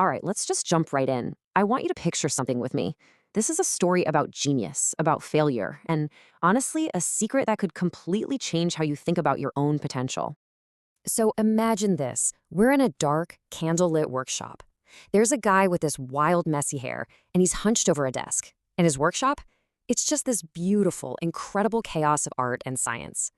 All right, let's just jump right in. I want you to picture something with me. This is a story about genius, about failure, and honestly, a secret that could completely change how you think about your own potential. So imagine this. We're in a dark, candlelit workshop. There's a guy with this wild, messy hair, and he's hunched over a desk. In his workshop, it's just this beautiful, incredible chaos of art and science.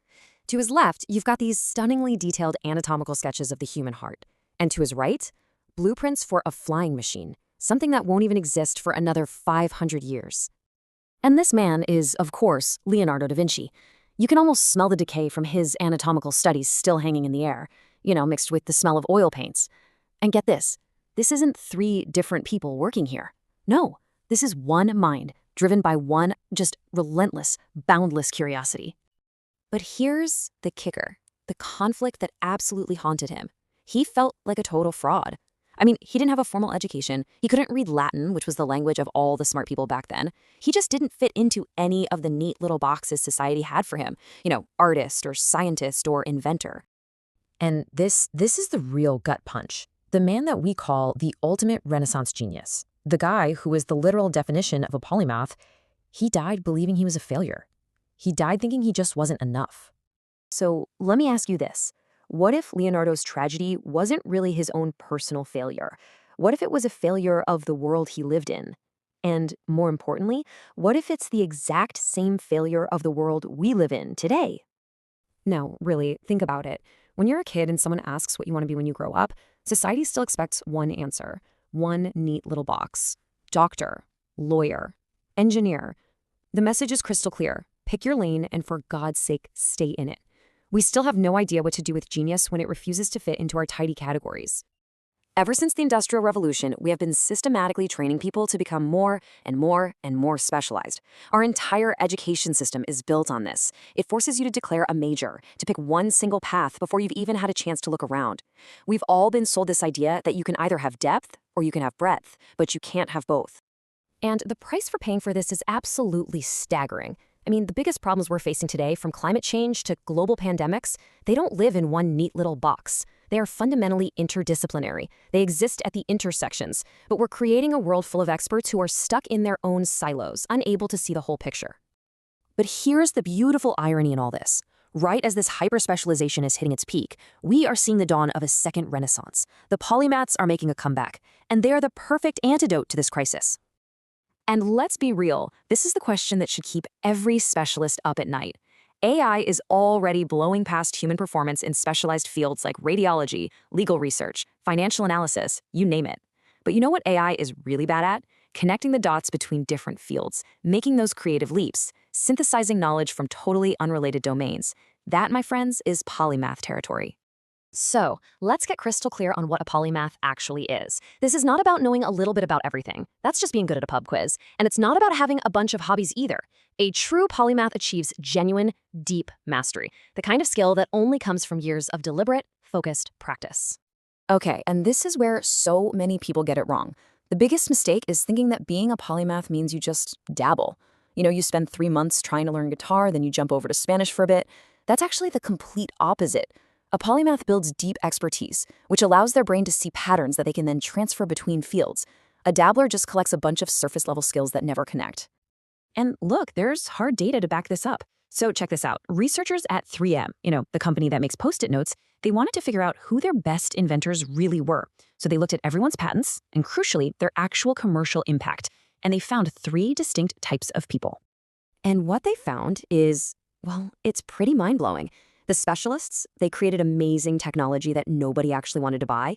To his left, you've got these stunningly detailed anatomical sketches of the human heart. And to his right, blueprints for a flying machine, something that won't even exist for another 500 years. And this man is, of course, Leonardo da Vinci. You can almost smell the decay from his anatomical studies still hanging in the air, mixed with the smell of oil paints. And get this isn't three different people working here. No, this is one mind, driven by one just relentless, boundless curiosity. But here's the kicker, the conflict that absolutely haunted him. He felt like a total fraud. I mean, he didn't have a formal education. He couldn't read Latin, which was the language of all the smart people back then. He just didn't fit into any of the neat little boxes society had for him. Artist or scientist or inventor. And this is the real gut punch. The man that we call the ultimate Renaissance genius, the guy who is the literal definition of a polymath, he died believing he was a failure. He died thinking he just wasn't enough. So let me ask you this. What if Leonardo's tragedy wasn't really his own personal failure? What if it was a failure of the world he lived in? And more importantly, what if it's the exact same failure of the world we live in today? Now, really, think about it. When you're a kid and someone asks what you want to be when you grow up, society still expects one answer, one neat little box. Doctor, lawyer, engineer. The message is crystal clear. Pick your lane and for God's sake, stay in it. We still have no idea what to do with genius when it refuses to fit into our tidy categories. Ever since the Industrial Revolution, we have been systematically training people to become more and more and more specialized. Our entire education system is built on this. It forces you to declare a major, to pick one single path before you've even had a chance to look around. We've all been sold this idea that you can either have depth or you can have breadth, but you can't have both. And the price for paying for this is absolutely staggering. I mean, the biggest problems we're facing today, from climate change to global pandemics, they don't live in one neat little box. They are fundamentally interdisciplinary. They exist at the intersections, but we're creating a world full of experts who are stuck in their own silos, unable to see the whole picture. But here's the beautiful irony in all this. Right as this hyper-specialization is hitting its peak, we are seeing the dawn of a second renaissance. The polymaths are making a comeback, and they are the perfect antidote to this crisis. And let's be real, this is the question that should keep every specialist up at night. AI is already blowing past human performance in specialized fields like radiology, legal research, financial analysis, you name it. But you know what AI is really bad at? Connecting the dots between different fields, making those creative leaps, synthesizing knowledge from totally unrelated domains. That, my friends, is polymath territory. So, let's get crystal clear on what a polymath actually is. This is not about knowing a little bit about everything. That's just being good at a pub quiz. And it's not about having a bunch of hobbies either. A true polymath achieves genuine, deep mastery, the kind of skill that only comes from years of deliberate, focused practice. Okay, and this is where so many people get it wrong. The biggest mistake is thinking that being a polymath means you just dabble. You spend 3 months trying to learn guitar, then you jump over to Spanish for a bit. That's actually the complete opposite. A polymath builds deep expertise, which allows their brain to see patterns that they can then transfer between fields. A dabbler just collects a bunch of surface-level skills that never connect. And look, there's hard data to back this up. So check this out. Researchers at 3M, the company that makes Post-it notes, they wanted to figure out who their best inventors really were. So they looked at everyone's patents and, crucially, their actual commercial impact. And they found 3 distinct types of people. And what they found is, well, it's pretty mind-blowing. The specialists, they created amazing technology that nobody actually wanted to buy.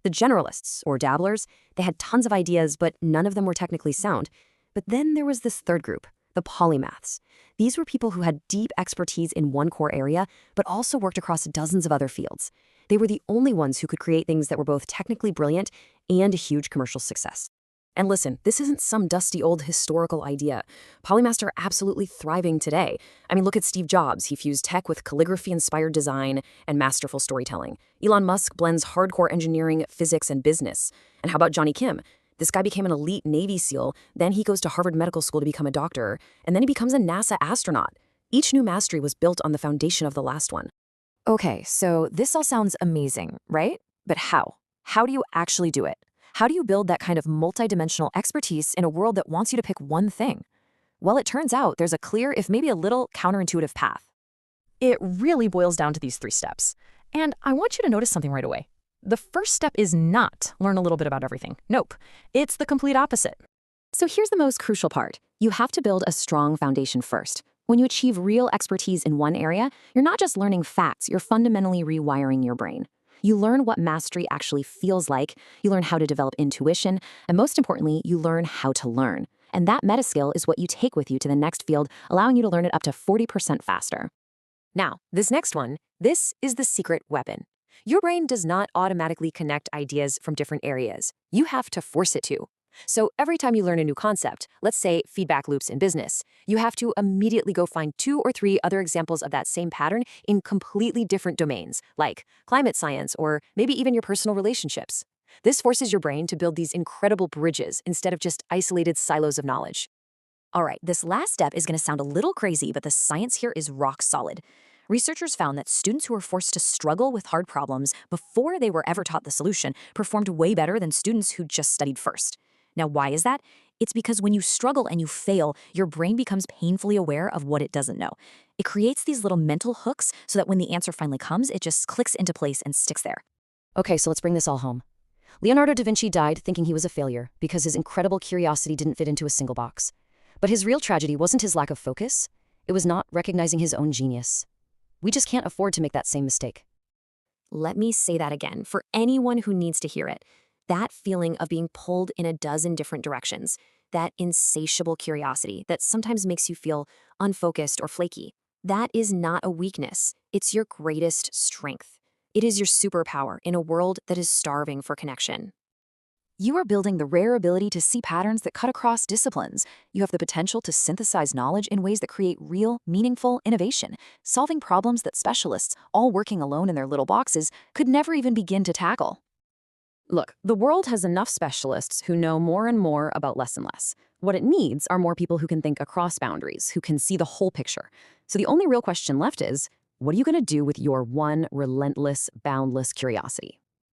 The generalists, or dabblers, they had tons of ideas, but none of them were technically sound. But then there was this third group, the polymaths. These were people who had deep expertise in one core area, but also worked across dozens of other fields. They were the only ones who could create things that were both technically brilliant and a huge commercial success. And listen, this isn't some dusty old historical idea. Polymaths are absolutely thriving today. I mean, look at Steve Jobs. He fused tech with calligraphy-inspired design and masterful storytelling. Elon Musk blends hardcore engineering, physics, and business. And how about Johnny Kim? This guy became an elite Navy SEAL, then he goes to Harvard Medical School to become a doctor, and then he becomes a NASA astronaut. Each new mastery was built on the foundation of the last one. Okay, so this all sounds amazing, right? But how? How do you actually do it? How do you build that kind of multidimensional expertise in a world that wants you to pick one thing? Well, it turns out there's a clear, if maybe a little counterintuitive path. It really boils down to these 3 steps. And I want you to notice something right away. The first step is not learn a little bit about everything. Nope, it's the complete opposite. So here's the most crucial part. You have to build a strong foundation first. When you achieve real expertise in one area, you're not just learning facts, you're fundamentally rewiring your brain. You learn what mastery actually feels like, you learn how to develop intuition, and most importantly, you learn how to learn. And that meta skill is what you take with you to the next field, allowing you to learn it up to 40% faster. Now, this next one, this is the secret weapon. Your brain does not automatically connect ideas from different areas. You have to force it to. So every time you learn a new concept, let's say feedback loops in business, you have to immediately go find 2 or 3 other examples of that same pattern in completely different domains, like climate science or maybe even your personal relationships. This forces your brain to build these incredible bridges instead of just isolated silos of knowledge. All right, this last step is going to sound a little crazy, but the science here is rock solid. Researchers found that students who were forced to struggle with hard problems before they were ever taught the solution performed way better than students who just studied first. Now, why is that? It's because when you struggle and you fail, your brain becomes painfully aware of what it doesn't know. It creates these little mental hooks so that when the answer finally comes, it just clicks into place and sticks there. Okay, so let's bring this all home. Leonardo da Vinci died thinking he was a failure because his incredible curiosity didn't fit into a single box. But his real tragedy wasn't his lack of focus. It was not recognizing his own genius. We just can't afford to make that same mistake. Let me say that again for anyone who needs to hear it. That feeling of being pulled in a dozen different directions, that insatiable curiosity that sometimes makes you feel unfocused or flaky, that is not a weakness. It's your greatest strength. It is your superpower in a world that is starving for connection. You are building the rare ability to see patterns that cut across disciplines. You have the potential to synthesize knowledge in ways that create real, meaningful innovation, solving problems that specialists, all working alone in their little boxes, could never even begin to tackle. Look, the world has enough specialists who know more and more about less and less. What it needs are more people who can think across boundaries, who can see the whole picture. So the only real question left is, what are you going to do with your one relentless, boundless curiosity?